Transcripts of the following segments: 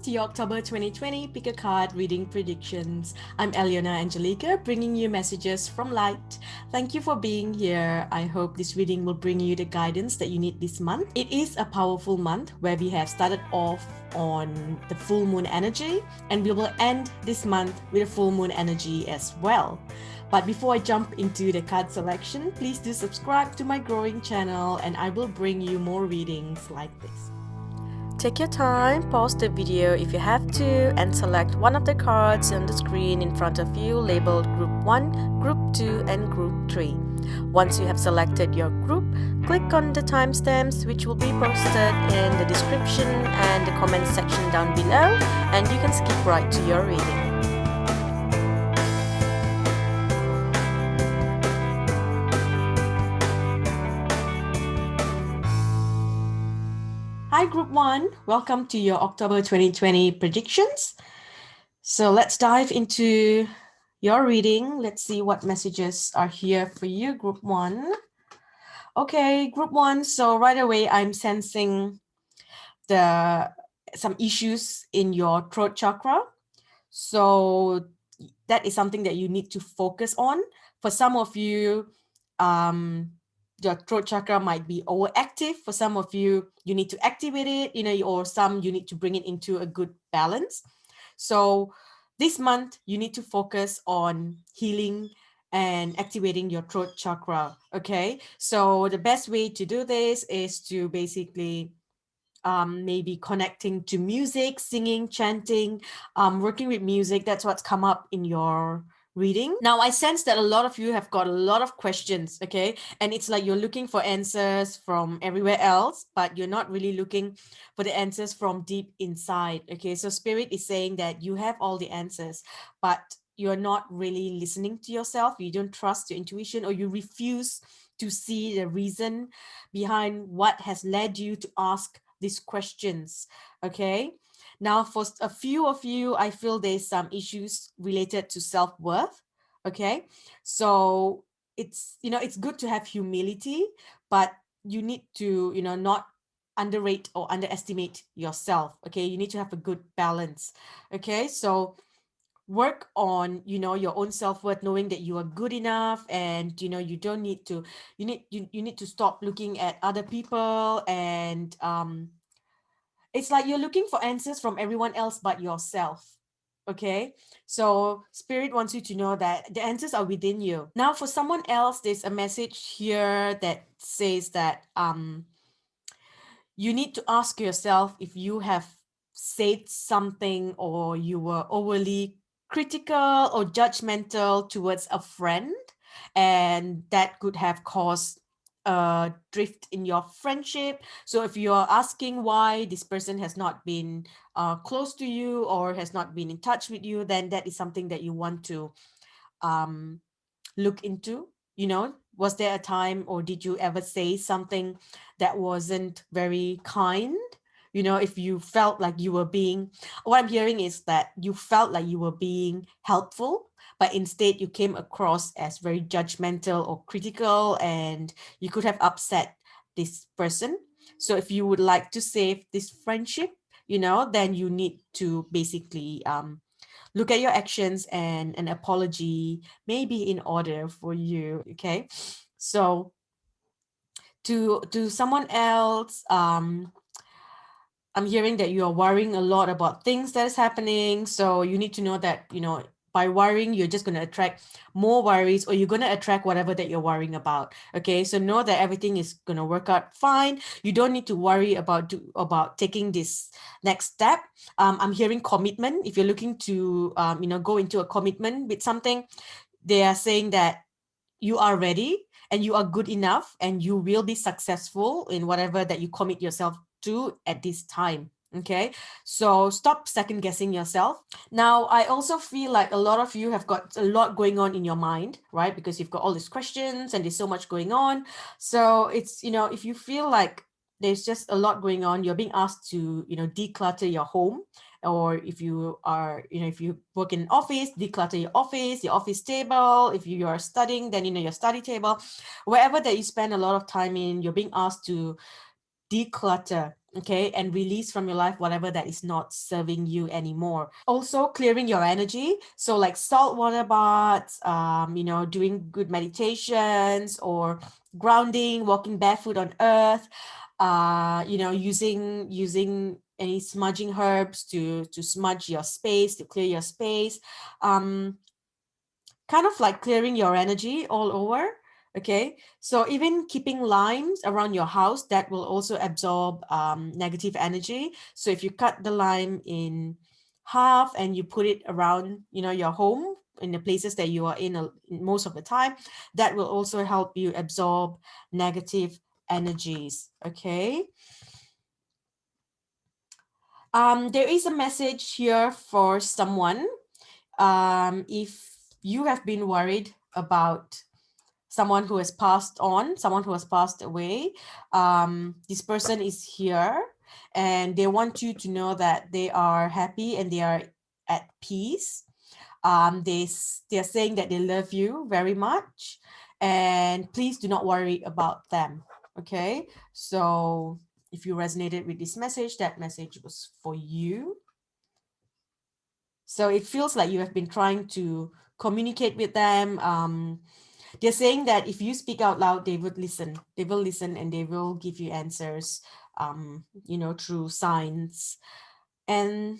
to your October 2020 Pick a Card reading predictions. I'm Alyonna Angelica, bringing you messages from light. Thank you for being here. I hope this reading will bring you the guidance that you need this month. It is a powerful month where we have started off on the full moon energy, and we will end this month with a full moon energy as well. But before I jump into the card selection, please do subscribe to my growing channel and I will bring you more readings like this. Take your time, pause the video if you have to, and select one of the cards on the screen in front of you labeled Group 1, Group 2, and Group 3. Once you have selected your group, click on the timestamps which will be posted in the description and the comment section down below, and you can skip right to your reading. Hi Group 1, welcome to your October 2020 predictions. So let's dive into your reading. Let's see what messages are here for you, Group 1. Okay, Group 1, so right away I'm sensing some issues in your throat chakra. So that is something that you need to focus on. For some of you, your throat chakra might be overactive. For some of you, you need to activate it, or some you need to bring it into a good balance. So this month, you need to focus on healing and activating your throat chakra, okay? So the best way to do this is to basically maybe connecting to music, singing, chanting, working with music. That's what's come up in your reading. Now, I sense that a lot of you have got a lot of questions, okay? And it's like you're looking for answers from everywhere else, but you're not really looking for the answers from deep inside, okay? So Spirit is saying that you have all the answers, but you're not really listening to yourself. You don't trust your intuition, or you refuse to see the reason behind what has led you to ask these questions, okay? Now, for a few of you, I feel there's some issues related to self-worth, okay? So it's good to have humility, but you need to, not underrate or underestimate yourself, okay? You need to have a good balance, okay? So work on your own self-worth, knowing that you are good enough, and you don't need to you need to stop looking at other people, and it's like you're looking for answers from everyone else but yourself, okay? So Spirit wants you to know that the answers are within you. Now, for someone else, there's a message here that says that you need to ask yourself if you have said something, or you were overly critical or judgmental towards a friend, and that could have caused a drift in your friendship. So if you're asking why this person has not been close to you or has not been in touch with you, then that is something that you want to look into. Was there a time, or did you ever say something that wasn't very kind? If you felt like you were being, what I'm hearing is that you felt like you were being helpful, but instead you came across as very judgmental or critical, and you could have upset this person. So if you would like to save this friendship, then you need to basically look at your actions, and an apology may be in order for you, okay? So to someone else, I'm hearing that you are worrying a lot about things that is happening. So you need to know that, by worrying, you're just going to attract more worries, or you're going to attract whatever that you're worrying about. Okay, so know that everything is going to work out fine. You don't need to worry about taking this next step. I'm hearing commitment. If you're looking to go into a commitment with something, they are saying that you are ready and you are good enough, and you will be successful in whatever that you commit yourself to at this time. Okay, so stop second guessing yourself. Now, I also feel like a lot of you have got a lot going on in your mind, right? Because you've got all these questions and there's so much going on. So it's, if you feel like there's just a lot going on, you're being asked to, declutter your home. Or if you are, if you work in an office, declutter your office table. If you are studying, then, your study table. Wherever that you spend a lot of time in, you're being asked to declutter, okay, and release from your life whatever that is not serving you anymore. Also clearing your energy, so like saltwater baths, doing good meditations or grounding, walking barefoot on earth, using any smudging herbs to smudge your space, to clear your space, kind of like clearing your energy all over. Okay, so even keeping limes around your house, that will also absorb negative energy. So if you cut the lime in half and you put it around, your home, in the places that you are in most of the time, that will also help you absorb negative energies. Okay. There is a message here for someone. If you have been worried about someone who has passed on, someone who has passed away, this person is here and they want you to know that they are happy and they are at peace. They're saying that they love you very much, and please do not worry about them. Okay, so if you resonated with this message, that message was for you. So it feels like you have been trying to communicate with them. They're saying that if you speak out loud, they would listen. They will listen and they will give you answers, through signs and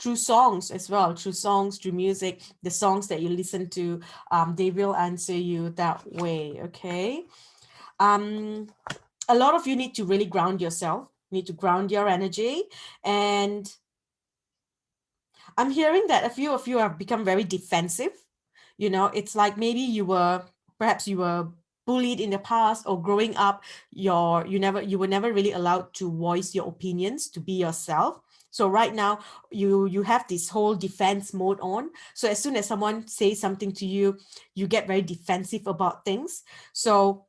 through songs as well, through songs, through music, the songs that you listen to, they will answer you that way. Okay. A lot of you need to really ground yourself, need to ground your energy. And I'm hearing that a few of you have become very defensive. It's like maybe perhaps you were bullied in the past, or growing up, you were never really allowed to voice your opinions, to be yourself. So right now you have this whole defense mode on. So as soon as someone says something to you, you get very defensive about things. So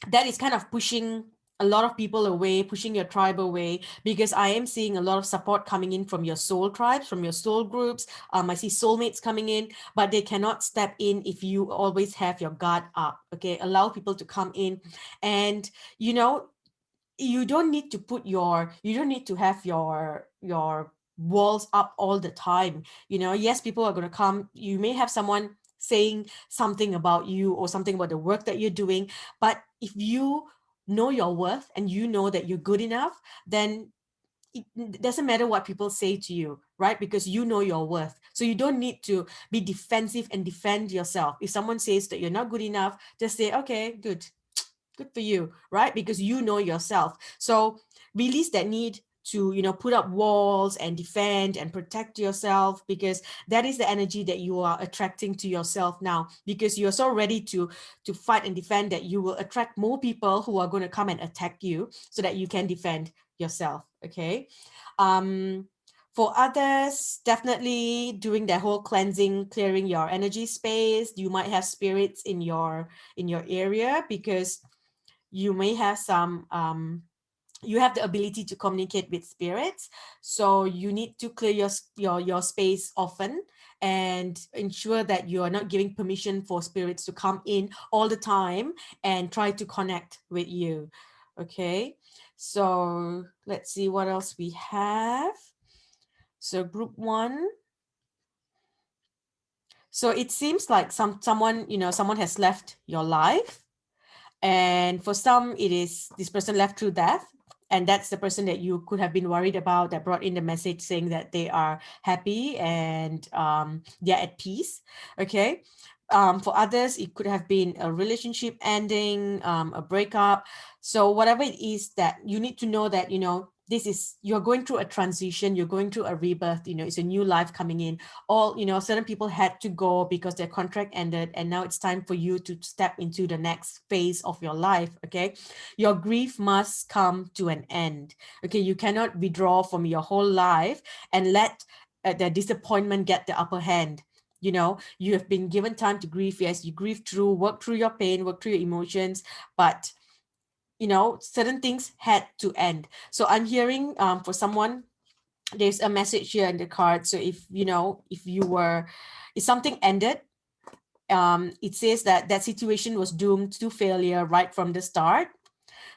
that is kind of pushing a lot of people away, pushing your tribe away, because I am seeing a lot of support coming in from your soul tribes, from your soul groups. I see soulmates coming in, but they cannot step in if you always have your guard up. Okay, allow people to come in. And you don't need to have your walls up all the time. Yes, people are going to come. You may have someone saying something about you or something about the work that you're doing, but if you know your worth and you know that you're good enough, then it doesn't matter what people say to you, right? Because you know your worth. So you don't need to be defensive and defend yourself. If someone says that you're not good enough, just say, okay, good for you, right? Because you know yourself. So release that need to put up walls and defend and protect yourself, because that is the energy that you are attracting to yourself now, because you're so ready to fight and defend that you will attract more people who are going to come and attack you so that you can defend yourself. Okay. For others, definitely doing that whole cleansing, clearing your energy space. You might have spirits in your area, because you may have you have the ability to communicate with spirits. So you need to clear your space often, and ensure that you are not giving permission for spirits to come in all the time and try to connect with you. Okay, so let's see what else we have. So group 1. So it seems like someone has left your life. And for some, it is this person left through death. And that's the person that you could have been worried about, that brought in the message saying that they are happy and they're at peace. Okay. For others, it could have been a relationship ending, a breakup. So whatever it is, that you need to know that, you're going through a transition, you're going through a rebirth, it's a new life coming in. Certain people had to go because their contract ended, and now it's time for you to step into the next phase of your life. Okay. Your grief must come to an end. Okay. You cannot withdraw from your whole life and let the disappointment get the upper hand. You have been given time to grieve. Yes, you grieve through, work through your pain, work through your emotions, but certain things had to end. So I'm hearing for someone, there's a message here in the card. So if something ended, it says that situation was doomed to failure right from the start.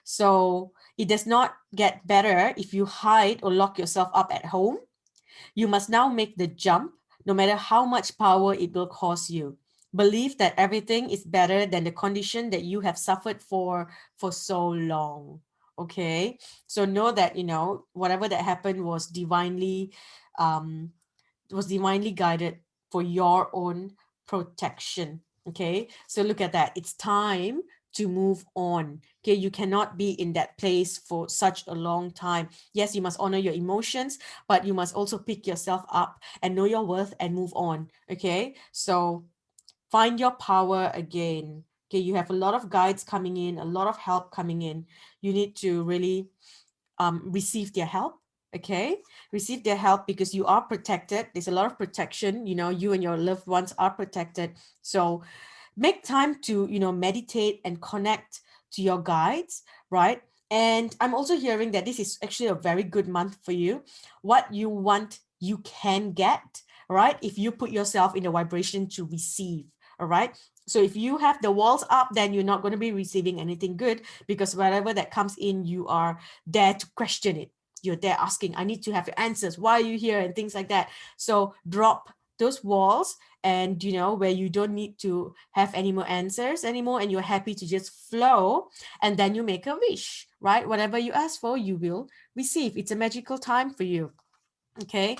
So It does not get better if you hide or lock yourself up at home. You must now make the jump, no matter how much power it will cost you. Believe that everything is better than the condition that you have suffered for so long. Okay, so know that, you know, whatever that happened um, was divinely guided for your own protection. Okay, so look at that. It's time to move on. Okay, you cannot be in that place for such a long time. Yes, you must honor your emotions, but you must also pick yourself up and know your worth and move on. Okay, so find your power again. Okay, you have a lot of guides coming in, a lot of help coming in. You need to really receive their help. Okay, receive their help, because you are protected. There's a lot of protection, you know, you and your loved ones are protected. So make time to, you know, meditate and connect to your guides, right? And I'm also hearing that this is actually a very good month for you. What you want, you can get, right? If you put yourself in the vibration to receive. All right, so if you have the walls up, then you're not going to be receiving anything good, because whatever that comes in, you are there to question it. You're there asking, I need to have your answers, why are you here, and things like that. So drop those walls, and you know, where you don't need to have any more answers anymore, and you're happy to just flow, and then you make a wish, right? Whatever you ask for, you will receive. It's a magical time for you. Okay,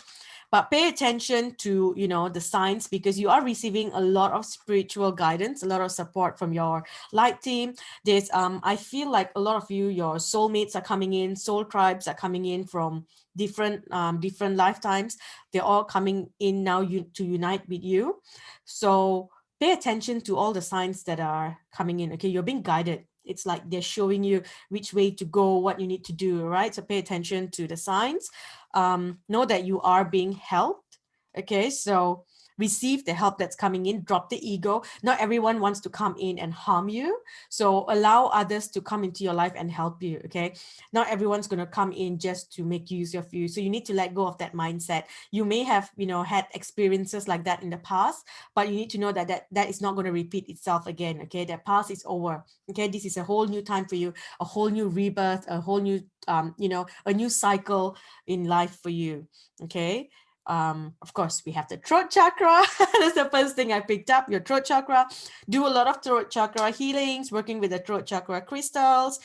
but pay attention to, you know, the signs, because you are receiving a lot of spiritual guidance, a lot of support from your light team. There's I feel like a lot of you, your soulmates are coming in, soul tribes are coming in from different lifetimes. They're all coming in now, to unite with you. So pay attention to all the signs that are coming in. Okay, you're being guided. It's like they're showing you which way to go, what you need to do, right? So pay attention to the signs. Know that you are being helped. Okay, so receive the help that's coming in. Drop the ego. Not everyone wants to come in and harm you, so allow others to come into your life and help you. Okay, not everyone's going to come in just to make use of you, so you need to let go of that mindset. You may have, you know, had experiences like that in the past, but you need to know that that is not going to repeat itself again. Okay, that past is over. Okay, this is a whole new time for you, a whole new rebirth, a whole new you know, a new cycle in life for you. Okay, of course, we have the throat chakra. That's the first thing I picked up, your throat chakra. Do a lot of throat chakra healings, working with the throat chakra crystals.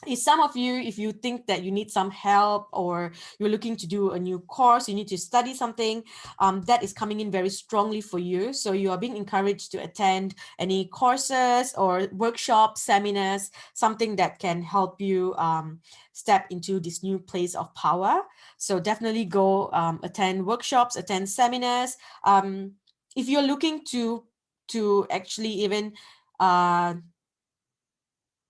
If some of you, if you think that you need some help, or you're looking to do a new course, you need to study something, that is coming in very strongly for you. So you are being encouraged to attend any courses or workshops, seminars, something that can help you step into this new place of power. So definitely go attend workshops, attend seminars. If you're looking to actually even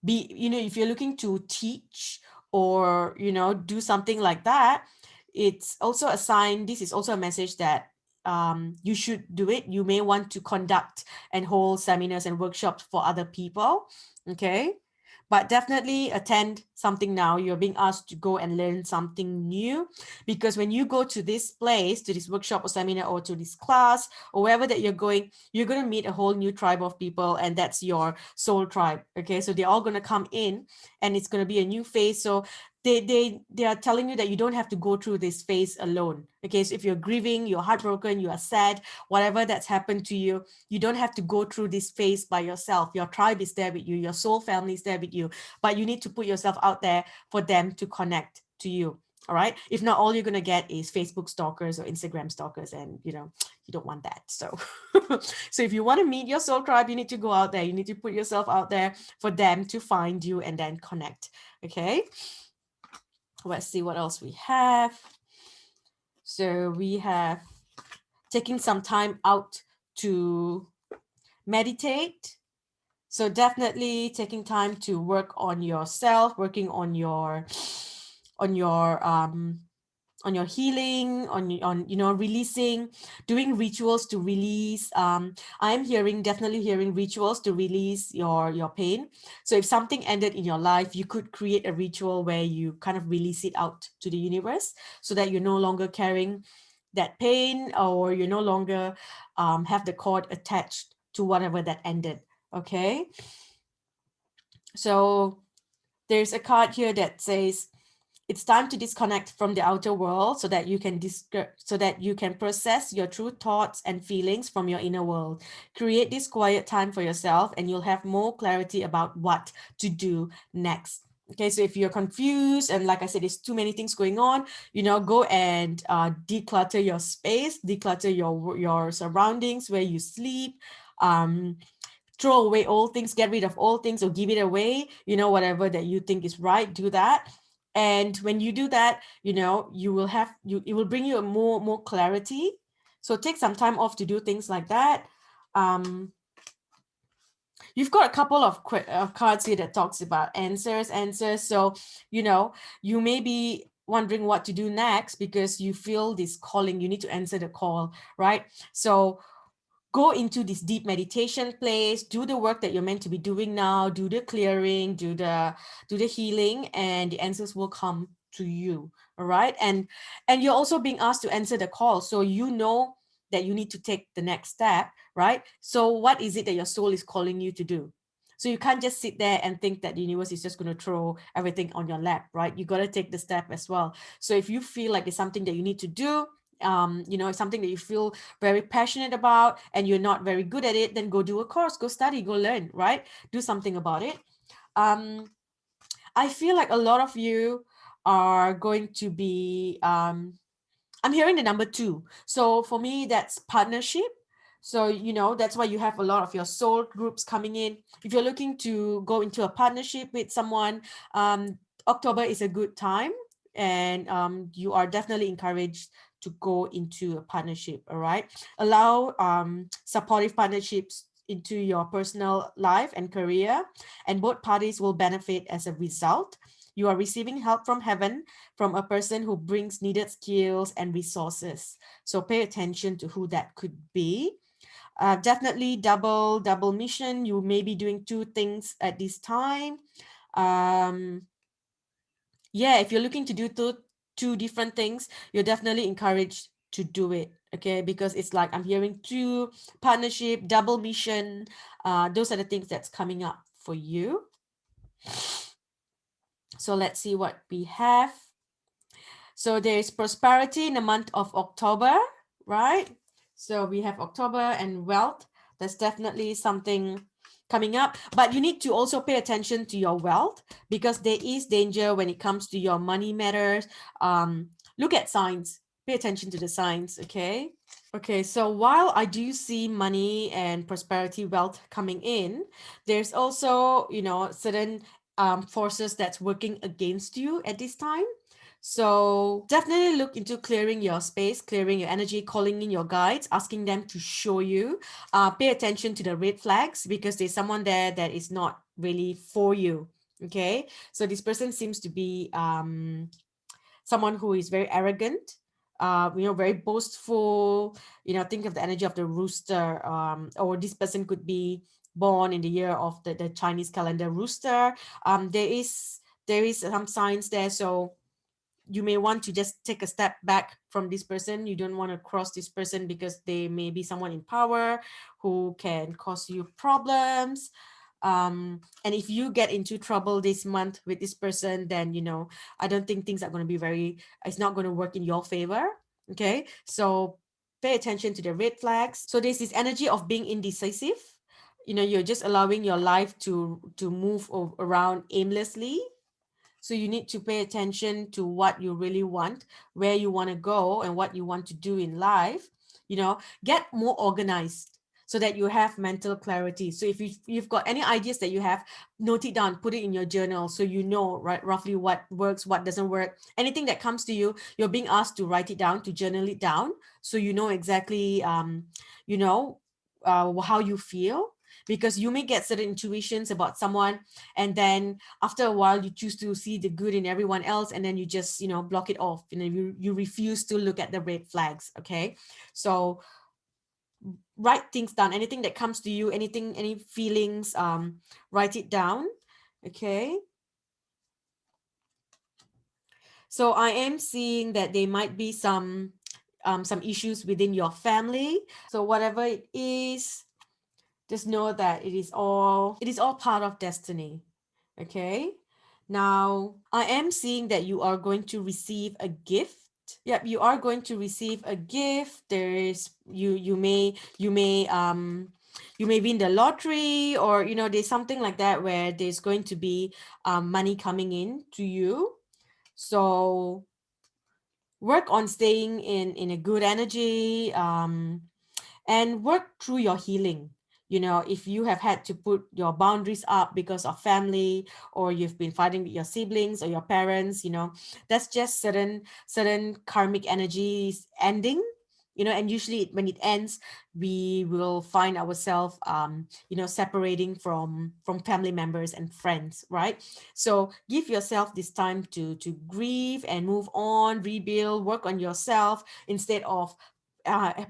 be, you know, if you're looking to teach, or, you know, do something like that, it's also a sign. This is also a message that you should do it. You may want to conduct and hold seminars and workshops for other people. Okay, but definitely attend something now. You're being asked to go and learn something new, because when you go to this place, to this workshop or seminar, or to this class, or wherever that you're going to meet a whole new tribe of people, and that's your soul tribe. Okay, so they're all going to come in, and it's going to be a new phase. So they are telling you that you don't have to go through this phase alone. Okay, so if you're grieving, you're heartbroken, you are sad, whatever that's happened to you, you don't have to go through this phase by yourself. Your tribe is there with you, your soul family is there with you, but you need to put yourself out there for them to connect to you. All right, if not, all you're going to get is Facebook stalkers or Instagram stalkers, and you know, you don't want that. So so if you want to meet your soul tribe, you need to go out there, you need to put yourself out there for them to find you and then connect. Okay, let's see what else we have. So we have taking some time out to meditate. So definitely taking time to work on yourself, working on your on your healing, on you know, releasing, doing rituals to release. I'm definitely hearing rituals to release your pain. So if something ended in your life, you could create a ritual where you kind of release it out to the universe, so that you're no longer carrying that pain, or you no longer have the cord attached to whatever that ended. Okay, so There's a card here that says, it's time to disconnect from the outer world so that you can process your true thoughts and feelings from your inner world. Create this quiet time for yourself and you'll have more clarity about what to do next. Okay, so if you're confused and like I said, there's too many things going on, go and declutter your space, declutter your surroundings, where you sleep, throw away old things, get rid of old things, or give it away, whatever that you think is right, do that. And when you do that, you will have it will bring you a more clarity. So take some time off to do things like that. You've got a couple of cards here that talks about answers. So you may be wondering what to do next because you feel this calling. You need to answer the call, right? So go into this deep meditation place, do the work that you're meant to be doing now, do the clearing, do the healing, and the answers will come to you. All right. And you're also being asked to answer the call. So that you need to take the next step, right? So what is it that your soul is calling you to do? So you can't just sit there and think that the universe is just going to throw everything on your lap, right? You got to take the step as well. So if you feel like there's something that you need to do, something that you feel very passionate about and you're not very good at it, then go do a course, go study, go learn, right? Do something about it. I feel like a lot of you are going to be I'm hearing the number 2. So for me, that's partnership. So, that's why you have a lot of your soul groups coming in. If you're looking to go into a partnership with someone, October is a good time. And you are definitely encouraged to go into a partnership, all right? Allow supportive partnerships into your personal life and career, and both parties will benefit as a result. You are receiving help from heaven, from a person who brings needed skills and resources. So pay attention to who that could be. Definitely double mission. You may be doing 2 things at this time. If you're looking to do two different things, you're definitely encouraged to do it. Okay, because it's like I'm hearing 2 partnership, double mission. Those are the things that's coming up for you. So let's see what we have. So there is prosperity in the month of October, right? So we have October and wealth. That's definitely something coming up, but you need to also pay attention to your wealth because there is danger when it comes to your money matters. Look at signs, pay attention to the signs. Okay, so while I do see money and prosperity, wealth coming in, there's also certain forces that's working against you at this time. So definitely look into clearing your space, clearing your energy, calling in your guides, asking them to show you. Pay attention to the red flags because there's someone there that is not really for you. Okay, so this person seems to be someone who is very arrogant, very boastful. Think of the energy of the rooster, or this person could be born in the year of the Chinese calendar rooster. There is some signs there, so you may want to just take a step back from this person. You don't want to cross this person because they may be someone in power who can cause you problems. And if you get into trouble this month with this person, then I don't think things are going to be it's not going to work in your favor. Okay, so pay attention to the red flags. So there's this energy of being indecisive. You're just allowing your life to move around aimlessly. So you need to pay attention to what you really want, where you want to go, and what you want to do in life. Get more organized so that you have mental clarity. So if you've got any ideas that you have, note it down, put it in your journal so you know, right, roughly what works, what doesn't work. Anything that comes to you, you're being asked to write it down, to journal it down, so you know exactly how you feel, because you may get certain intuitions about someone, and then after a while you choose to see the good in everyone else, and then you just block it off. You refuse to look at the red flags. Okay, so write things down. Anything that comes to you, any feelings, write it down. Okay, so I am seeing that there might be some issues within your family. So whatever it is, just know that it is all part of destiny. Okay, Now, I am seeing that you are going to receive a gift. Yep, you are going to receive a gift. There is you may win the lottery, or there's something like that where there's going to be money coming in to you. So work on staying in a good energy, and work through your healing. If you have had to put your boundaries up because of family, or you've been fighting with your siblings or your parents, that's just certain karmic energies ending. And usually when it ends, we will find ourselves separating from family members and friends, right? So give yourself this time to grieve and move on, rebuild, work on yourself, instead of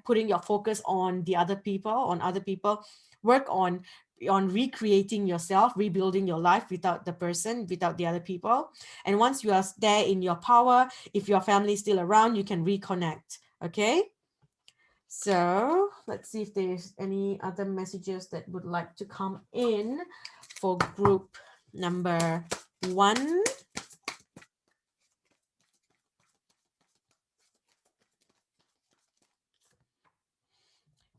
putting your focus on other people. Work on recreating yourself, rebuilding your life without the person, without the other people. And once you are there in your power, if your family is still around, you can reconnect. Okay, so let's see if there's any other messages that would like to come in for group number 1.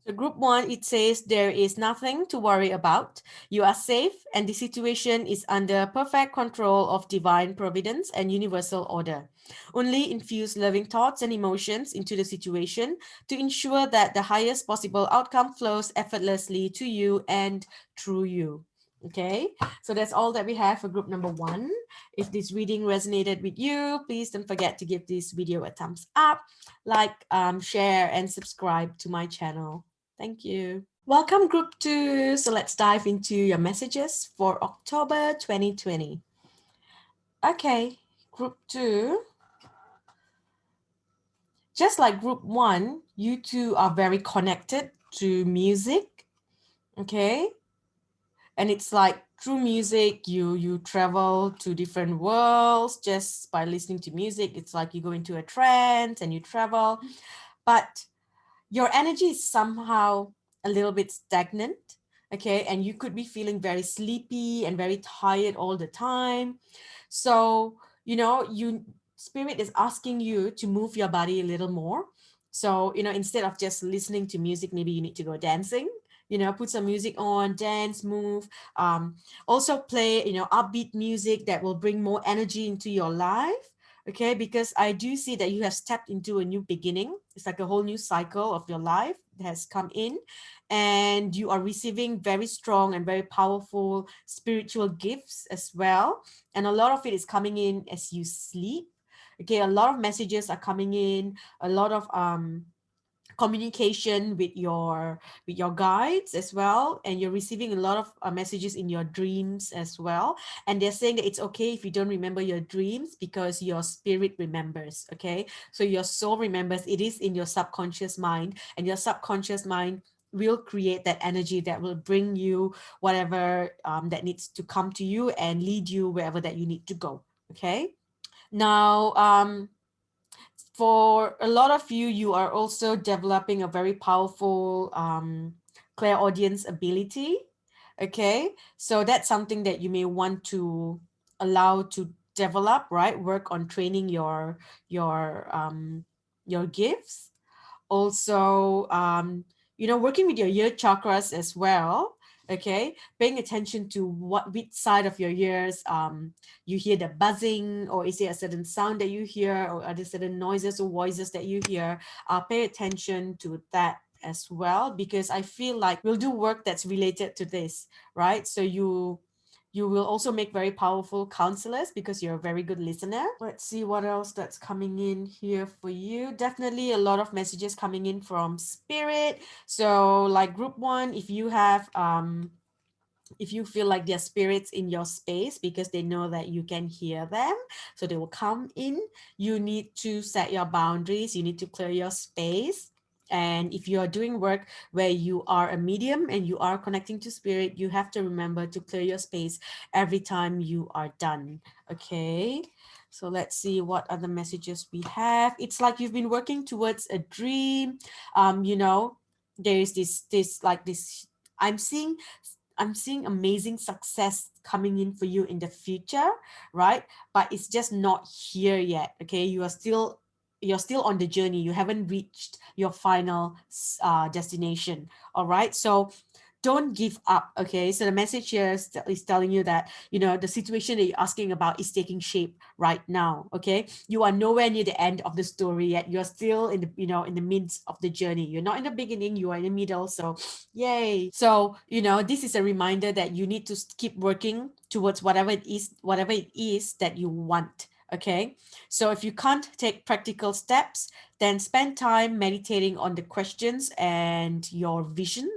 So group 1, it says there is nothing to worry about. You are safe, and the situation is under perfect control of divine providence and universal order. Only infuse loving thoughts and emotions into the situation to ensure that the highest possible outcome flows effortlessly to you and through you. Okay, so that's all that we have for group number 1. If this reading resonated with you, please don't forget to give this video a thumbs up, like, share, and subscribe to my channel. Thank you. Welcome, group 2. So let's dive into your messages for October 2020. Okay, group 2. Just like group 1, you two are very connected to music. Okay. And it's like through music, you travel to different worlds just by listening to music. It's like you go into a trance and you travel. But your energy is somehow a little bit stagnant, okay? And you could be feeling very sleepy and very tired all the time. So, spirit is asking you to move your body a little more. So, instead of just listening to music, maybe you need to go dancing. Put some music on, dance, move. Also play, upbeat music that will bring more energy into your life. Okay, because I do see that you have stepped into a new beginning. It's like a whole new cycle of your life that has come in, and you are receiving very strong and very powerful spiritual gifts as well. And a lot of it is coming in as you sleep. Okay, a lot of messages are coming in, a lot of communication with your guides as well, and you're receiving a lot of messages in your dreams as well. And they're saying that it's okay if you don't remember your dreams, because your spirit remembers. Okay, so your soul remembers. It is in your subconscious mind, and your subconscious mind will create that energy that will bring you whatever that needs to come to you and lead you wherever that you need to go. Okay, now for a lot of you, you are also developing a very powerful clairaudience ability. Okay, so that's something that you may want to allow to develop, right? Work on training your gifts. Also, working with your ear chakras as well. Okay, paying attention to which side of your ears you hear the buzzing, or is there a certain sound that you hear, or are there certain noises or voices that you hear. Pay attention to that as well, because I feel like we'll do work that's related to this, right? So you will also make very powerful counselors because you're a very good listener. Let's see what else that's coming in here for you. Definitely a lot of messages coming in from spirit. So like group 1, if you feel like there are spirits in your space, because they know that you can hear them, so they will come in. You need to set your boundaries. You need to clear your space. And if you are doing work where you are a medium and you are connecting to spirit, you have to remember to clear your space every time you are done. Okay, so let's see what other messages we have. It's like you've been working towards a dream. There is this I'm seeing I'm seeing amazing success coming in for you in the future, right? But it's just not here yet. Okay, you're still on the journey. You haven't reached your final destination. All right, so don't give up. Okay, so the message here is telling you that, you know, the situation that you're asking about is taking shape right now. Okay, you are nowhere near the end of the story yet. You're still in the, you know, in the midst of the journey. You're not in the beginning, you are in the middle. So yay. So, you know, this is a reminder that you need to keep working towards whatever it is that you want. Okay, so if you can't take practical steps, then spend time meditating on the questions and your vision,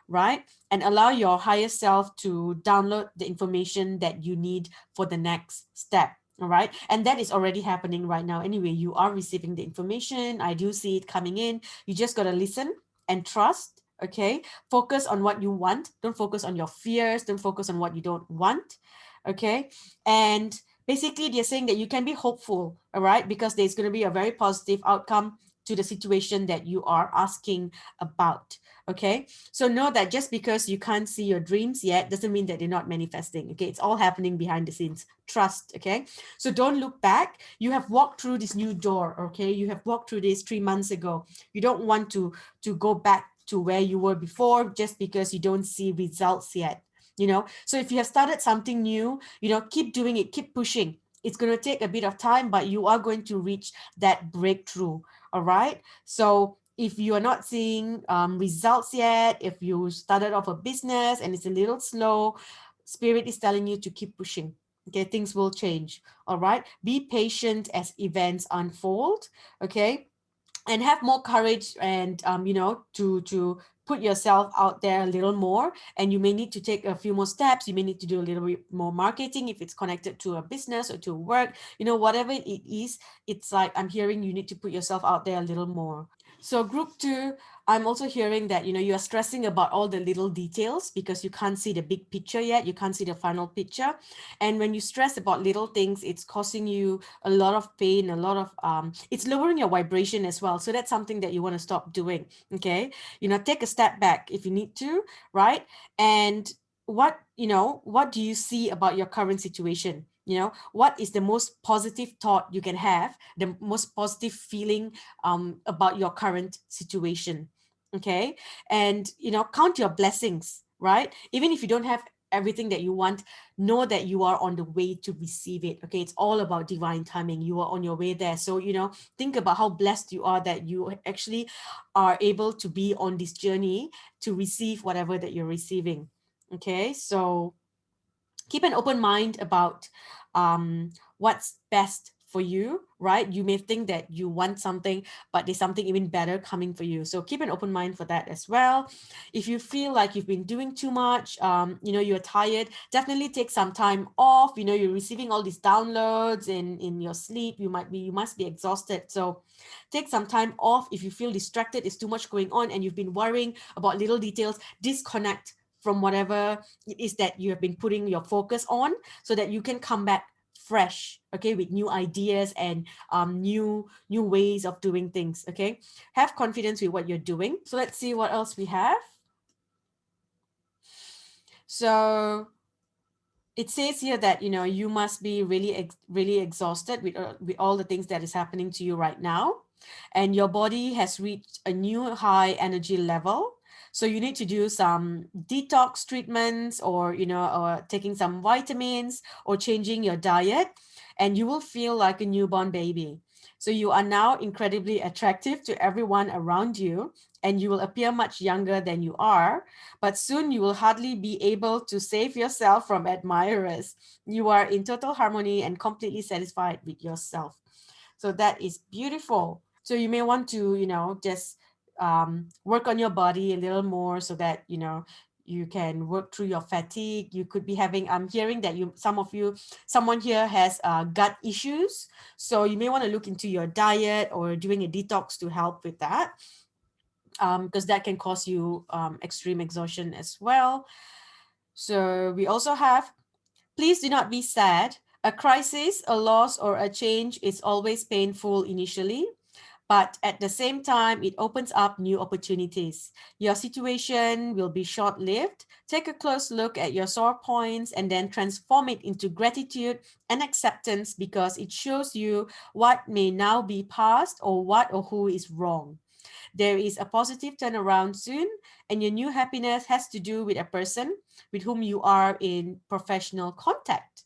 right? And allow your higher self to download the information that you need for the next step. All right. And that is already happening right now. Anyway, you are receiving the information. I do see it coming in. You just got to listen and trust. Okay. Focus on what you want. Don't focus on your fears. Don't focus on what you don't want. Okay. And basically, they're saying that you can be hopeful. All right. Because there's going to be a very positive outcome to the situation that you are asking about. Okay, so know that just because you can't see your dreams yet doesn't mean that they're not manifesting. Okay, it's all happening behind the scenes. Trust. Okay, so don't look back. You have walked through this new door. Okay, you have walked through this 3 months ago. You don't want to go back to where you were before just because you don't see results yet. You know, so if you have started something new, you know, keep doing it, keep pushing. It's going to take a bit of time, but you are going to reach that breakthrough. All right, so if you are not seeing results yet, if you started off a business and it's a little slow, spirit is telling you to keep pushing. Okay, things will change. All right, be patient as events unfold. Okay, and have more courage and you know, to put yourself out there a little more. And you may need to take a few more steps. You may need to do a little bit more marketing if it's connected to a business or to work, you know, whatever it is. It's like I'm hearing you need to put yourself out there a little more. So group 2, I'm also hearing that, you know, you're stressing about all the little details because you can't see the big picture yet. You can't see the final picture. And when you stress about little things, it's causing you a lot of pain, a lot of it's lowering your vibration as well. So that's something that you want to stop doing. Okay, you know, take a step back if you need to, right? And what, you know, what do you see about your current situation? You know, what is the most positive thought you can have, the most positive feeling about your current situation? Okay, and you know, count your blessings, right? Even if you don't have everything that you want, know that you are on the way to receive it. Okay, it's all about divine timing. You are on your way there. So, you know, think about how blessed you are that you actually are able to be on this journey to receive whatever that you're receiving. Okay, so keep an open mind about what's best for you, right? You may think that you want something, but there's something even better coming for you. So keep an open mind for that as well. If you feel like you've been doing too much, you know, you're tired, definitely take some time off. You know, you're receiving all these downloads in your sleep. You must be exhausted. So take some time off. If you feel distracted, it's too much going on and you've been worrying about little details, disconnect from whatever it is that you have been putting your focus on, so that you can come back fresh, okay, with new ideas and new ways of doing things. Okay, have confidence with what you're doing. So let's see what else we have. So it says here that, you know, you must be really exhausted with all the things that is happening to you right now, and your body has reached a new high energy level. So you need to do some detox treatments, or, you know, or taking some vitamins or changing your diet, and you will feel like a newborn baby. So you are now incredibly attractive to everyone around you, and you will appear much younger than you are, but soon you will hardly be able to save yourself from admirers. You are in total harmony and completely satisfied with yourself. So that is beautiful. So you may want to, you know, just work on your body a little more, so that, you know, you can work through your fatigue. You could be having, I'm hearing that someone here has gut issues. So you may want to look into your diet or doing a detox to help with that, because that can cause you extreme exhaustion as well. So we also have, please do not be sad. A crisis, a loss, or a change is always painful initially, But at the same time, it opens up new opportunities. Your situation will be short-lived. Take a close look at your sore points and then transform it into gratitude and acceptance, because it shows you what may now be past or what or who is wrong. There is a positive turnaround soon, and your new happiness has to do with a person with whom you are in professional contact.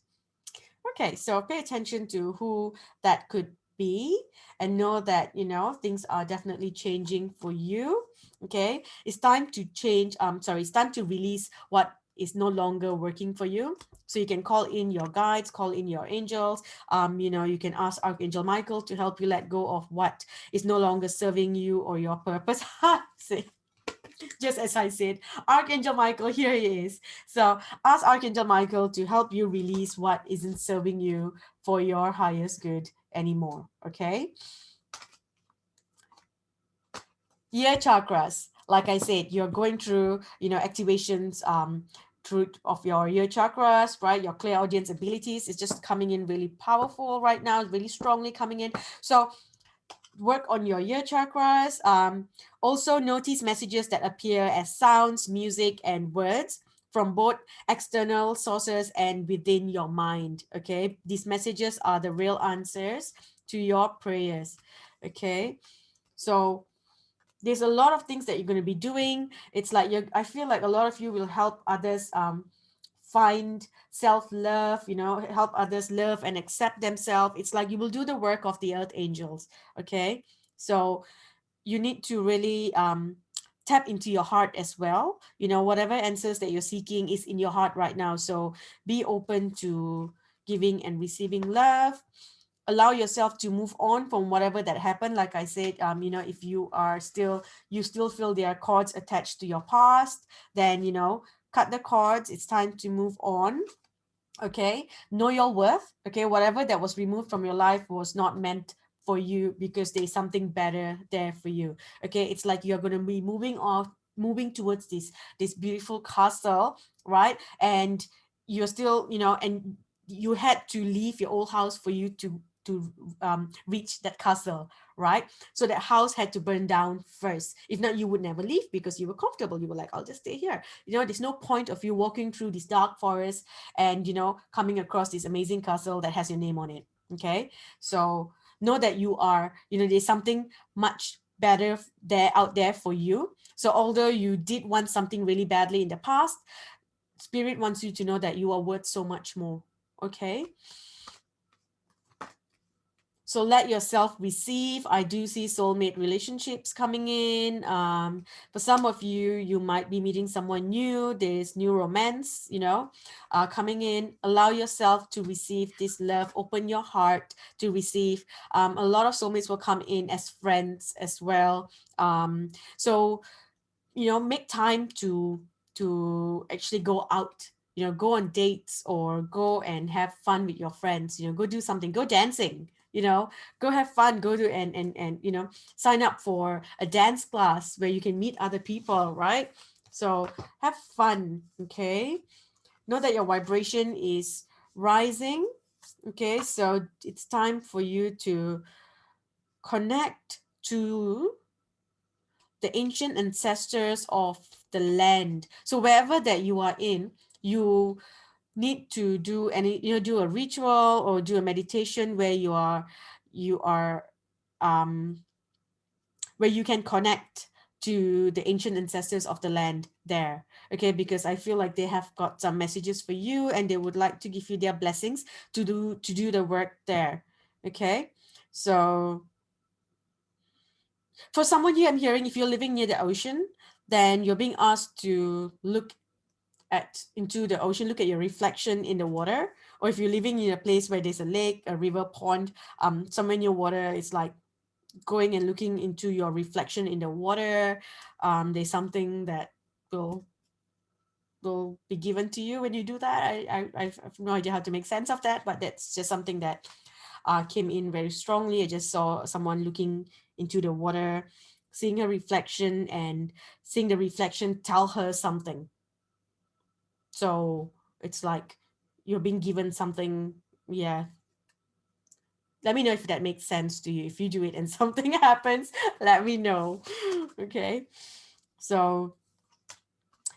Okay, so pay attention to who that could be, and know that, things are definitely changing for you. Okay, it's time to change. It's time to release what is no longer working for you. So you can call in your guides, call in your angels. You can ask Archangel Michael to help you let go of what is no longer serving you or your purpose. Just as I said, Archangel Michael, here he is. So ask Archangel Michael to help you release what isn't serving you for your highest good anymore. Okay. Ear chakras. Like I said, you're going through, activations through of your ear chakras, right? Your clear audience abilities is just coming in really powerful right now, really strongly coming in. So work on your ear chakras. Also notice messages that appear as sounds, music, and words from both external sources and within your mind. Okay, these messages are the real answers to your prayers. Okay, so there's a lot of things that you're going to be doing. It's like I feel like a lot of you will help others find self-love, help others love and accept themselves. It's like you will do the work of the earth angels. Okay, so you need to really tap into your heart as well. Whatever answers that you're seeking is in your heart right now, so be open to giving and receiving love. Allow yourself to move on from whatever that happened. Like I said, if you still feel there are cords attached to your past, then cut the cords. It's time to move on. Okay, know your worth. Okay, whatever that was removed from your life was not meant for you, because there's something better there for you. Okay, it's like you're going to be moving towards this beautiful castle, right? And you're still, and you had to leave your old house for you to reach that castle, right? So that house had to burn down first. If not, you would never leave, because you were comfortable. You were like, I'll just stay here. There's no point of you walking through this dark forest and coming across this amazing castle that has your name on it. Okay, so know that you are, there's something much better there out there for you. So although you did want something really badly in the past, spirit wants you to know that you are worth so much more. Okay, so let yourself receive. I do see soulmate relationships coming in. For some of you, you might be meeting someone new. There's new romance, coming in. Allow yourself to receive this love. Open your heart to receive. A lot of soulmates will come in as friends as well. So make time to actually go out, go on dates or go and have fun with your friends, go do something, go dancing, go have fun, go to and sign up for a dance class where you can meet other people, right? So have fun. Okay, know that your vibration is rising. Okay, so it's time for you to connect to the ancient ancestors of the land. So wherever that you are in, you need to do a ritual or do a meditation where you are um where you can connect to the ancient ancestors of the land there. Okay, because I feel like they have got some messages for you and they would like to give you their blessings to do the work there. Okay, so for someone here, I'm hearing if you're living near the ocean, then you're being asked to look into the ocean, look at your reflection in the water. Or if you're living in a place where there's a lake, a river, pond, somewhere near water, it's like going and looking into your reflection in the water. There's something that will will be given to you when you do that. I have no idea how to make sense of that, but that's just something that came in very strongly. I just saw someone looking into the water, seeing her reflection, and seeing the reflection tell her something. So it's like you're being given something. Yeah, Let me know if that makes sense to you. If you do it and something happens, let me know. Okay. So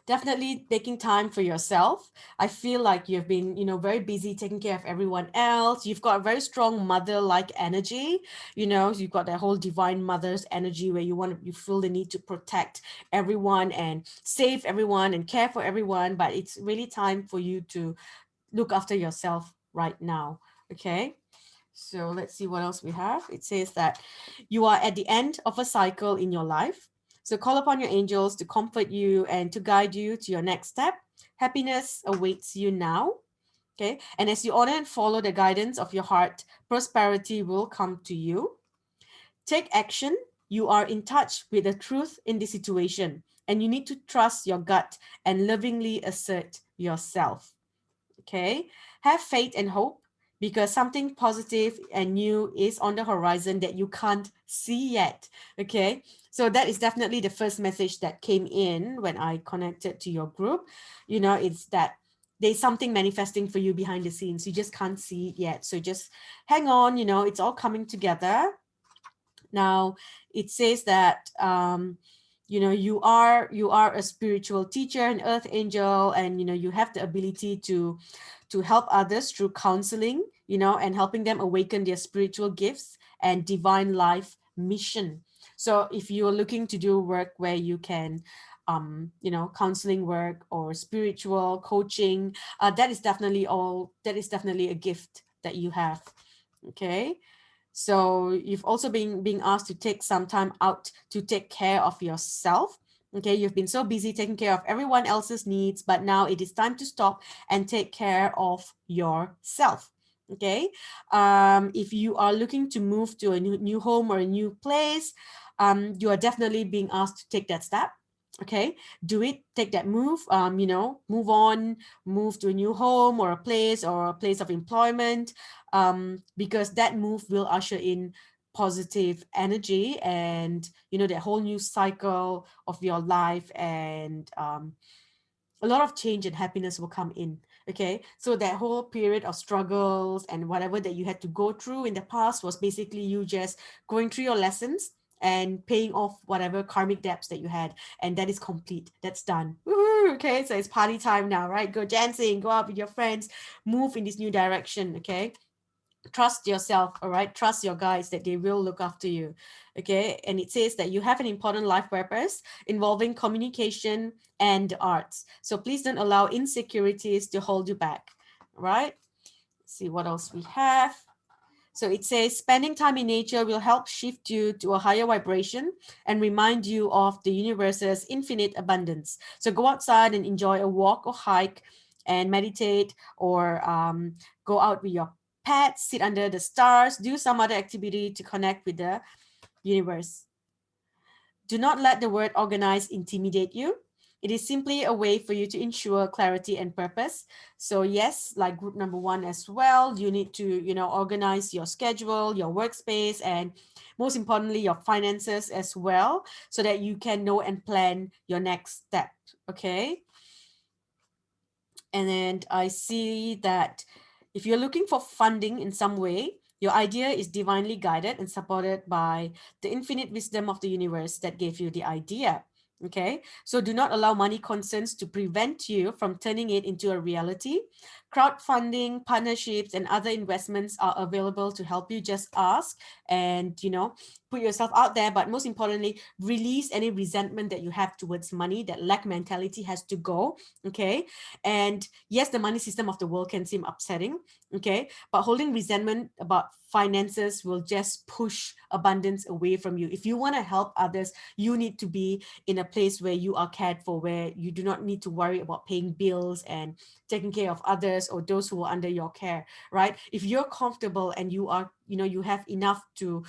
definitely taking time for yourself. I feel like you've been, very busy taking care of everyone else. You've got a very strong mother-like energy. You've got that whole divine mother's energy where you feel the need to protect everyone and save everyone and care for everyone. But it's really time for you to look after yourself right now. Okay. So let's see what else we have. It says that you are at the end of a cycle in your life. So call upon your angels to comfort you and to guide you to your next step. Happiness awaits you now. Okay. And as you honor and follow the guidance of your heart, prosperity will come to you. Take action. You are in touch with the truth in the situation, and you need to trust your gut and lovingly assert yourself. Okay. Have faith and hope because something positive and new is on the horizon that you can't see yet. Okay. So that is definitely the first message that came in when I connected to your group. It's that there's something manifesting for you behind the scenes. You just can't see it yet. So just hang on, it's all coming together. Now it says that you are a spiritual teacher, an earth angel, and you have the ability to help others through counseling, and helping them awaken their spiritual gifts and divine life mission. So if you're looking to do work where you can counseling work or spiritual coaching, that is definitely a gift that you have. Okay. So you've also been being asked to take some time out to take care of yourself. Okay, you've been so busy taking care of everyone else's needs, but now it is time to stop and take care of yourself. Okay, if you are looking to move to a new home or a new place, you are definitely being asked to take that step. Okay, do it, take that move, move on, move to a new home or a place of employment, because that move will usher in positive energy and that whole new cycle of your life, and a lot of change and happiness will come in. Okay, so that whole period of struggles and whatever that you had to go through in the past was basically you just going through your lessons and paying off whatever karmic debts that you had, and that is complete, that's done. Woo-hoo! Okay, so it's party time now, right? Go dancing, go out with your friends, move in this new direction. Okay, trust yourself, all right? Trust your guides that they will look after you. Okay, and it says that you have an important life purpose involving communication and arts, so please don't allow insecurities to hold you back. All right, let's see what else we have. So it says spending time in nature will help shift you to a higher vibration and remind you of the universe's infinite abundance. So go outside and enjoy a walk or hike and meditate, or go out with your pets, sit under the stars, do some other activity to connect with the universe. Do not let the word organize intimidate you. It is simply a way for you to ensure clarity and purpose. So yes, like group number one as well, you need to, organize your schedule, your workspace, and most importantly, your finances as well, so that you can know and plan your next step. Okay. And then I see that if you're looking for funding in some way, your idea is divinely guided and supported by the infinite wisdom of the universe that gave you the idea. Okay, so do not allow money concerns to prevent you from turning it into a reality. Crowdfunding, partnerships, and other investments are available to help you. Just ask and, put yourself out there. But most importantly, release any resentment that you have towards money. That lack mentality has to go. Okay, and yes, the money system of the world can seem upsetting. Okay, but holding resentment about finances will just push abundance away from you. If you want to help others, you need to be in a place where you are cared for, where you do not need to worry about paying bills and taking care of others or those who are under your care, right? If you're comfortable and you are, you have enough to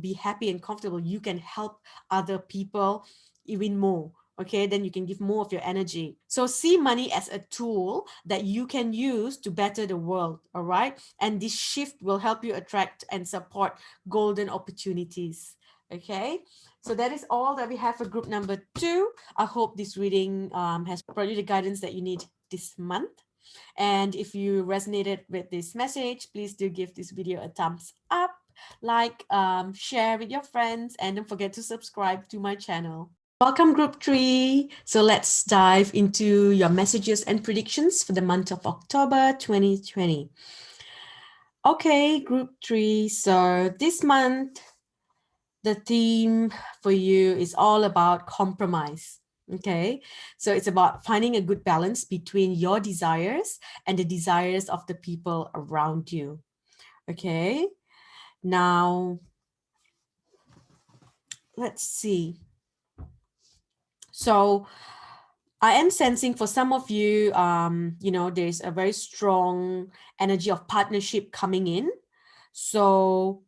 be happy and comfortable, you can help other people even more. Okay, then you can give more of your energy. So see money as a tool that you can use to better the world. All right, and this shift will help you attract and support golden opportunities. Okay, so that is all that we have for group number two. I hope this reading has brought you the guidance that you need this month. And if you resonated with this message, please do give this video a thumbs up, like, share with your friends, and don't forget to subscribe to my channel. Welcome, Group 3. So let's dive into your messages and predictions for the month of October 2020. Okay, Group 3. So this month, the theme for you is all about compromise. Okay, so it's about finding a good balance between your desires and the desires of the people around you. Okay, now let's see. So I am sensing for some of you, there's a very strong energy of partnership coming in. So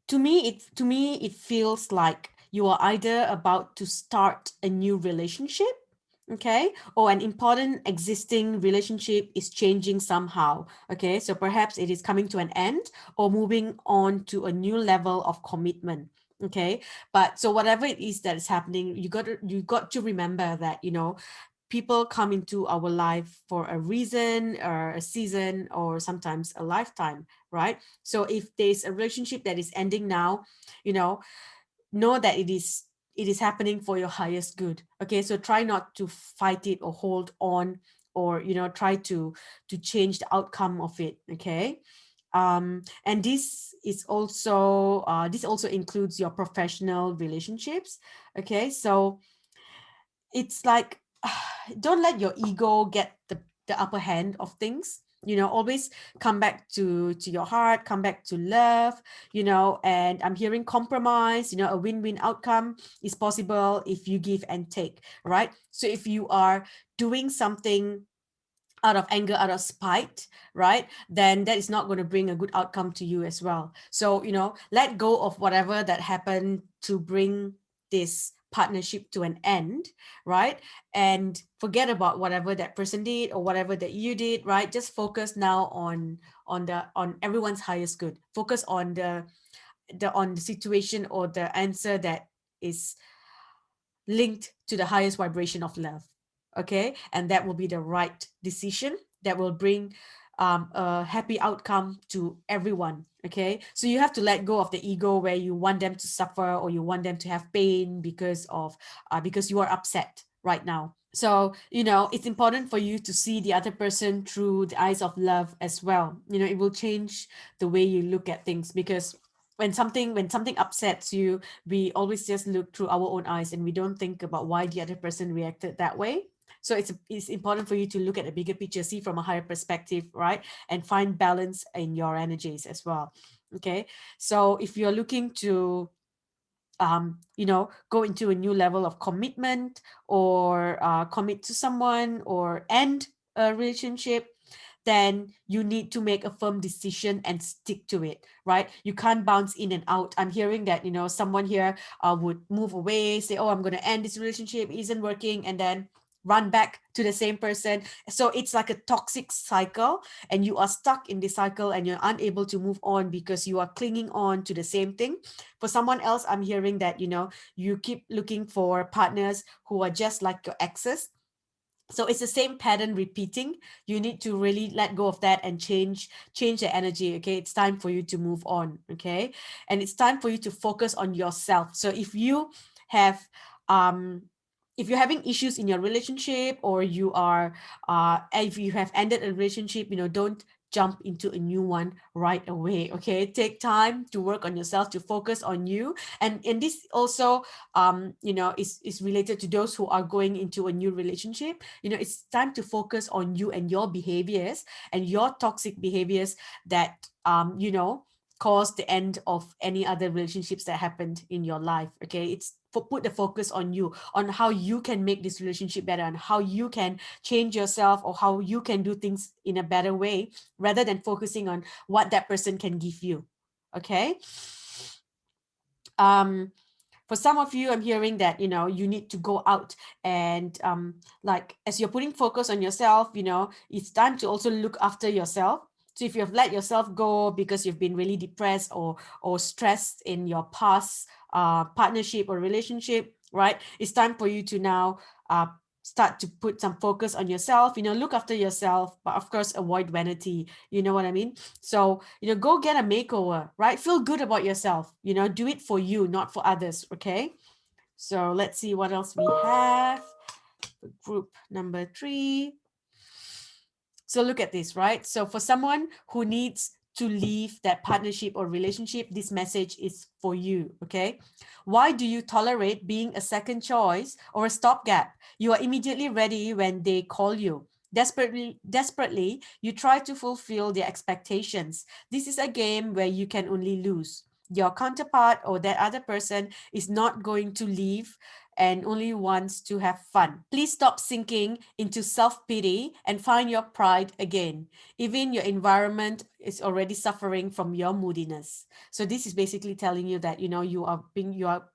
to me, it feels like you are either about to start a new relationship, okay, or an important existing relationship is changing somehow. Okay, so perhaps it is coming to an end or moving on to a new level of commitment. Okay, but so whatever it is that is happening, you got to remember that, people come into our life for a reason or a season or sometimes a lifetime, right? So if there's a relationship that is ending now, know that it is happening for your highest good. Okay, so try not to fight it or hold on, or try to change the outcome of it. Okay, and this also includes your professional relationships. Okay, so it's like, don't let your ego get the upper hand of things. Always come back to your heart, come back to love. And I'm hearing compromise. A win-win outcome is possible if you give and take, right? So if you are doing something out of anger, out of spite, right, then that is not going to bring a good outcome to you as well. So let go of whatever that happened to bring this partnership to an end, right? And forget about whatever that person did or whatever that you did, right? Just focus now on everyone's highest good. Focus on the situation or the answer that is linked to the highest vibration of love. Okay, and that will be the right decision that will bring a happy outcome to everyone. Okay, so you have to let go of the ego where you want them to suffer or you want them to have pain because you are upset right now. So it's important for you to see the other person through the eyes of love as well. It will change the way you look at things, because when something upsets you, we always just look through our own eyes and we don't think about why the other person reacted that way. So it's important for you to look at the bigger picture, see from a higher perspective, right? And find balance in your energies as well. Okay, so if you're looking to go into a new level of commitment, or commit to someone or end a relationship, then you need to make a firm decision and stick to it, right? You can't bounce in and out. I'm hearing that, someone here would move away, say, oh, I'm going to end this relationship, it isn't working, and then run back to the same person. So it's like a toxic cycle, and you are stuck in this cycle and you're unable to move on because you are clinging on to the same thing. For someone else, I'm hearing that, you keep looking for partners who are just like your exes. So it's the same pattern repeating. You need to really let go of that and change the energy. Okay, it's time for you to move on. Okay, and it's time for you to focus on yourself. So if you have if you're having issues in your relationship, or if you have ended a relationship, don't jump into a new one right away. Okay, take time to work on yourself, to focus on you. And this also is related to those who are going into a new relationship. It's time to focus on you and your behaviors and your toxic behaviors that cause the end of any other relationships that happened in your life. Okay, it's put the focus on you, on how you can make this relationship better, and how you can change yourself, or how you can do things in a better way, rather than focusing on what that person can give you. Okay, for some of you, I'm hearing that you need to go out and like, as you're putting focus on yourself, it's time to also look after yourself. So if you've let yourself go because you've been really depressed or stressed in your past partnership or relationship, right, it's time for you to now start to put some focus on yourself, look after yourself, but of course avoid vanity, you know what I mean? So, go get a makeover, right? Feel good about yourself, do it for you, not for others. Okay, so let's see what else we have. Group number 3. So look at this, right? So for someone who needs to leave that partnership or relationship, this message is for you, okay? Why do you tolerate being a second choice or a stopgap? You are immediately ready when they call you. Desperately, you try to fulfill their expectations. This is a game where you can only lose. Your counterpart or that other person is not going to leave and only wants to have fun. Please stop sinking into self-pity and find your pride again. Even your environment is already suffering from your moodiness. So this is basically telling you that, you are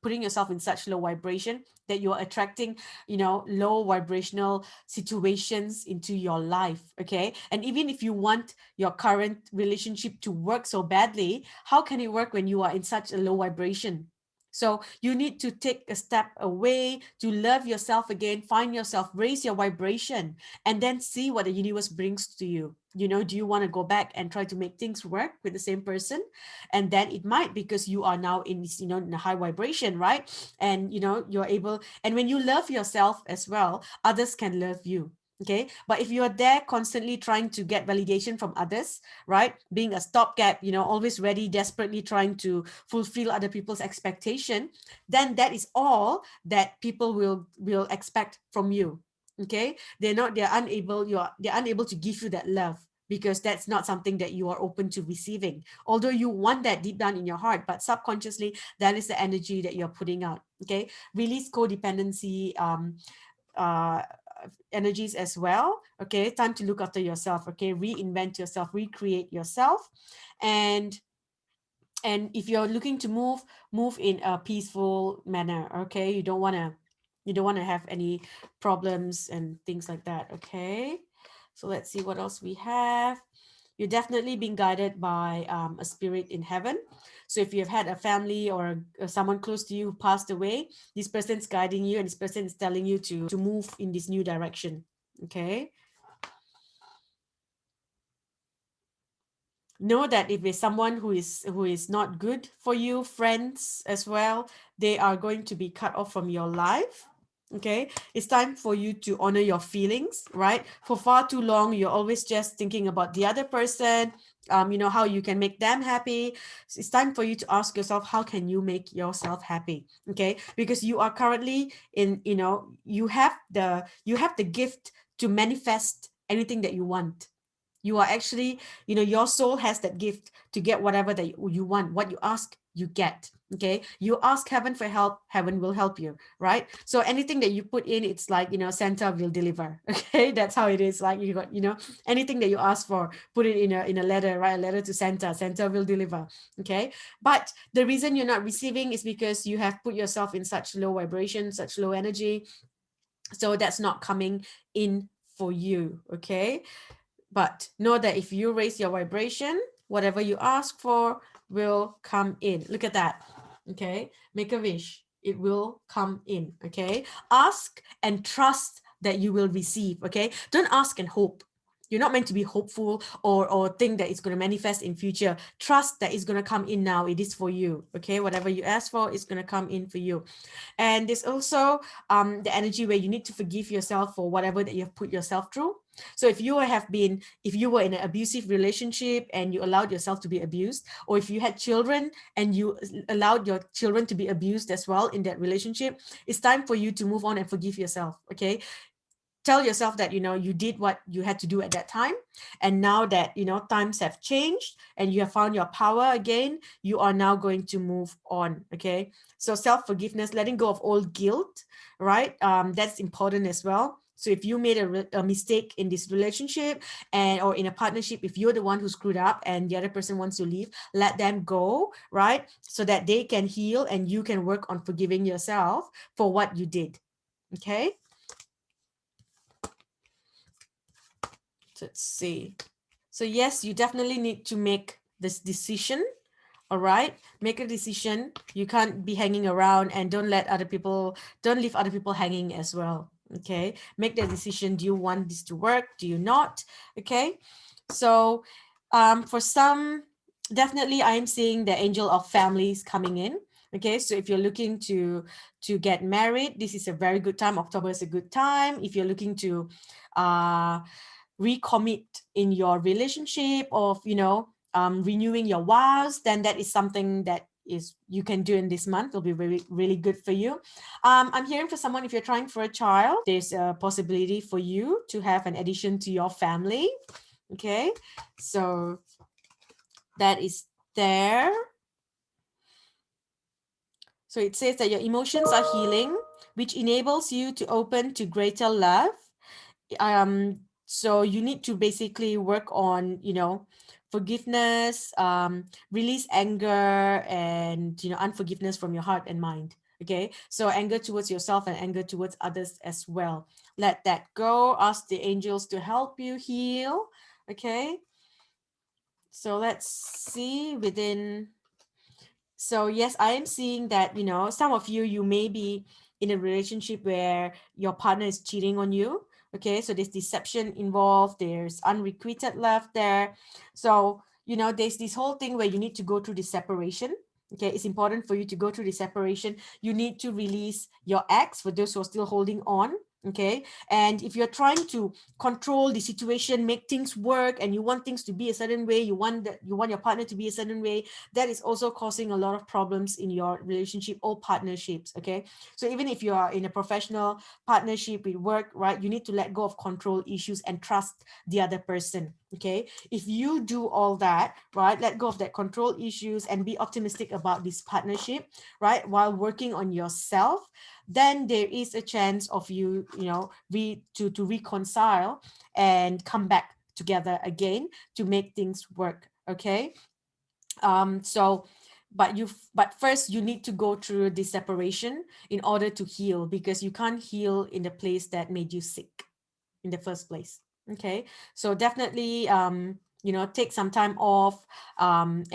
putting yourself in such low vibration that you are attracting, low vibrational situations into your life. Okay. And even if you want your current relationship to work so badly, how can it work when you are in such a low vibration? So you need to take a step away to love yourself again, find yourself, raise your vibration, and then see what the universe brings to you. Do you want to go back and try to make things work with the same person? And then it might, because you are now in this, in a high vibration, right? And you're able, and when you love yourself as well, others can love you. Okay, but if you're there constantly trying to get validation from others, right, being a stopgap, always ready, desperately trying to fulfill other people's expectation, then that is all that people will expect from you. Okay, they're unable to give you that love, because that's not something that you are open to receiving, although you want that deep down in your heart, but subconsciously that is the energy that you're putting out. Okay, release codependency uh energies as well. Okay, time to look after yourself. Okay, reinvent yourself, recreate yourself. And if you're looking to move in a peaceful manner. Okay, you don't want to have any problems and things like that. Okay, so let's see what else we have. You're definitely being guided by a spirit in heaven. So if you've had a family or someone close to you who passed away, this person's guiding you, and this person is telling you to move in this new direction. Okay, know that if it's someone who is not good for you, friends as well, they are going to be cut off from your life. Okay, it's time for you to honor your feelings, right? For far too long you're always just thinking about the other person, how you can make them happy. So it's time for you to ask yourself, how can you make yourself happy? Okay, because you are currently in, you have the gift to manifest anything that you want. You are actually, your soul has that gift to get whatever that you want. What you ask, you get. Okay, you ask heaven for help, heaven will help you, right? So anything that you put in, it's like, Santa will deliver. Okay, that's how it is. Like, you got, anything that you ask for, put it in a letter, write a letter to Santa, Santa will deliver. Okay, but the reason you're not receiving is because you have put yourself in such low vibration, such low energy, so that's not coming in for you. Okay, but know that if you raise your vibration, whatever you ask for will come in. Look at that. Okay, make a wish, it will come in. Okay, ask and trust that you will receive. Okay, don't ask and hope. You're not meant to be hopeful or think that it's going to manifest in future. Trust that it's going to come in now. It is for you. Okay, whatever you ask for is going to come in for you. And there's also the energy where you need to forgive yourself for whatever that you've put yourself through. So if you were in an abusive relationship and you allowed yourself to be abused, or if you had children and you allowed your children to be abused as well in that relationship, it's time for you to move on and forgive yourself. Okay, tell yourself that you did what you had to do at that time, and now that times have changed and you have found your power again, you are now going to move on. Okay, so self-forgiveness, letting go of old guilt, right? That's important as well. So if you made a mistake in this relationship or in a partnership, if you're the one who screwed up and the other person wants to leave, let them go, right? So that they can heal and you can work on forgiving yourself for what you did. Okay, so let's see. So yes, you definitely need to make this decision. All right, make a decision. You can't be hanging around, and don't leave other people hanging as well. Okay, make the decision. Do you want this to work? Do you not? Okay, so for some, definitely I'm seeing the angel of families coming in. Okay, so if you're looking to get married, this is a very good time. October is a good time. If you're looking to uh recommit in your relationship, of renewing your vows, then that is something that is you can do in this month. It'll be really really good for you. I'm hearing for someone, if you're trying for a child, there's a possibility for you to have an addition to your family. Okay, so that is there. So it says that your emotions are healing, which enables you to open to greater love. So you need to basically work on forgiveness, release anger and unforgiveness from your heart and mind. Okay, so anger towards yourself and anger towards others as well. Let that go. Ask the angels to help you heal. Okay, so let's see within. So yes, I am seeing that some of you may be in a relationship where your partner is cheating on you. Okay, so there's deception involved, there's unrequited love there. So there's this whole thing where you need to go through the separation. Okay, it's important for you to go through the separation. You need to release your ex, for those who are still holding on. Okay, and if you're trying to control the situation, make things work, and you want things to be a certain way, you want your partner to be a certain way, that is also causing a lot of problems in your relationship or partnerships. Okay, so even if you are in a professional partnership with work, right, you need to let go of control issues and trust the other person. Okay, if you do all that, right, let go of that control issues and be optimistic about this partnership, right, while working on yourself, then there is a chance of you to reconcile and come back together again to make things work. Okay, so but first you need to go through the separation in order to heal, because you can't heal in the place that made you sick in the first place. Okay, so definitely take some time off, and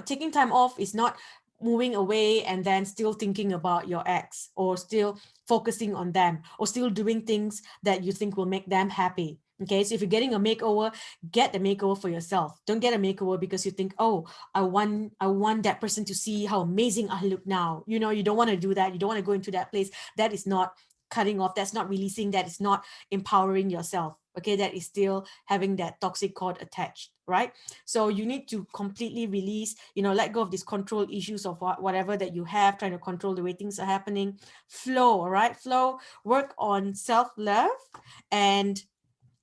taking time off is not moving away and then still thinking about your ex, or still focusing on them, or still doing things that you think will make them happy. Okay, so if you're getting a makeover, get the makeover for yourself. Don't get a makeover because you think, oh, I want that person to see how amazing I look now. You don't want to do that. You don't want to go into that place. That is not cutting off. That's not releasing. That is not empowering yourself. Okay, that is still having that toxic cord attached, right? So you need to completely release, let go of these control issues of whatever that you have, trying to control the way things are happening. Flow, all right? Flow, work on self-love, and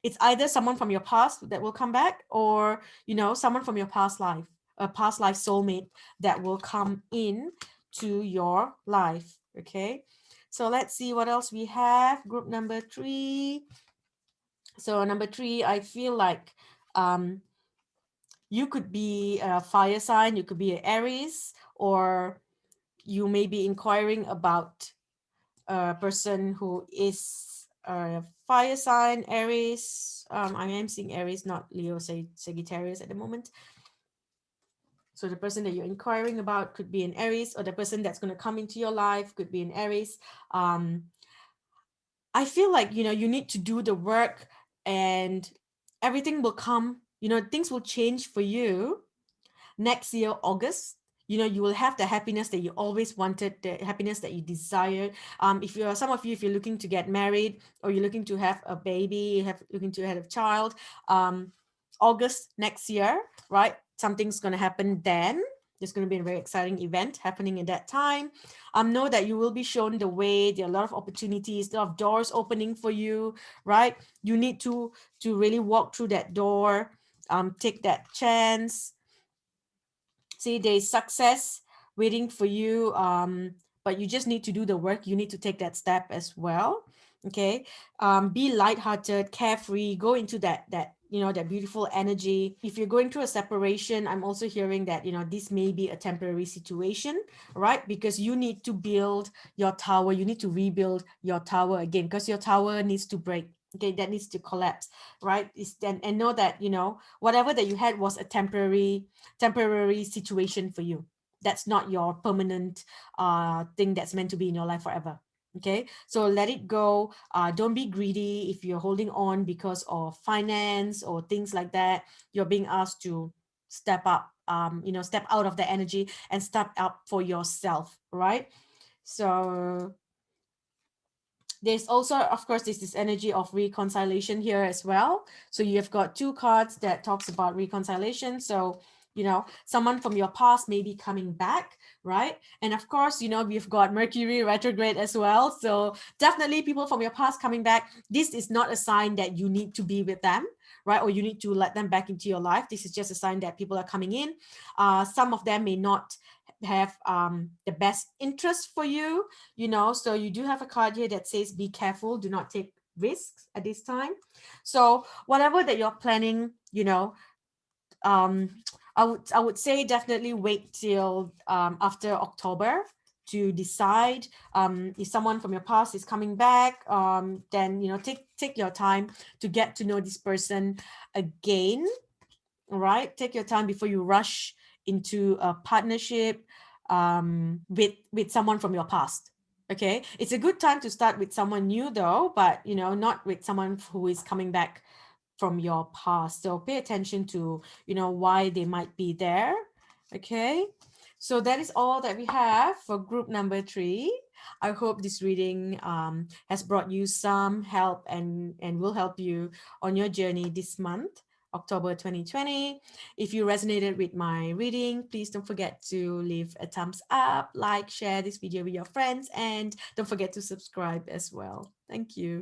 it's either someone from your past that will come back, or someone from your past life, a past life soulmate that will come in to your life. Okay, so let's see what else we have. Group number 3. So number 3, I feel like you could be a fire sign, you could be an Aries, or you may be inquiring about a person who is a fire sign, Aries. I am seeing Aries, not Leo, Sagittarius at the moment. So the person that you're inquiring about could be an Aries, or the person that's going to come into your life could be an Aries. I feel like you need to do the work, and everything will come. Things will change for you next year, August. You will have the happiness that you always wanted, the happiness that you desired. If you're some of you, if you're looking to get married, or you're looking to have a baby, looking to have a child, August next year, right, something's going to happen then. There's going to be a very exciting event happening in that time. Know that you will be shown the way. There are a lot of opportunities, a lot of doors opening for you, right? You need to really walk through that door, take that chance. See, there's success waiting for you, but you just need to do the work. You need to take that step as well. Okay, be lighthearted, carefree, go into that beautiful energy. If you're going through a separation, I'm also hearing that this may be a temporary situation, right? Because you need to build your tower, you need to rebuild your tower again, because your tower needs to break. Okay, that needs to collapse, right? And know that whatever that you had was a temporary situation for you. That's not your permanent thing that's meant to be in your life forever. Okay, so let it go. Don't be greedy. If you're holding on because of finance or things like that, you're being asked to step up, step out of the energy and step up for yourself, right? So there's also, of course, there's this energy of reconciliation here as well. So you've got two cards that talks about reconciliation. So, someone from your past may be coming back, right? And of course, we've got Mercury retrograde as well. So definitely people from your past coming back. This is not a sign that you need to be with them, right? Or you need to let them back into your life. This is just a sign that people are coming in. Some of them may not have the best interest for you, so you do have a card here that says be careful, do not take risks at this time. So whatever that you're planning, um I would say definitely wait till after October to decide. If someone from your past is coming back, then take your time to get to know this person again. All right, take your time before you rush into a partnership with someone from your past. Okay, it's a good time to start with someone new though, but not with someone who is coming back from your past. So pay attention to why they might be there. Okay, so that is all that we have for group number 3. I hope this reading has brought you some help and will help you on your journey this month, October 2020. If you resonated with my reading, please don't forget to leave a thumbs up, like, share this video with your friends, and don't forget to subscribe as well. Thank you.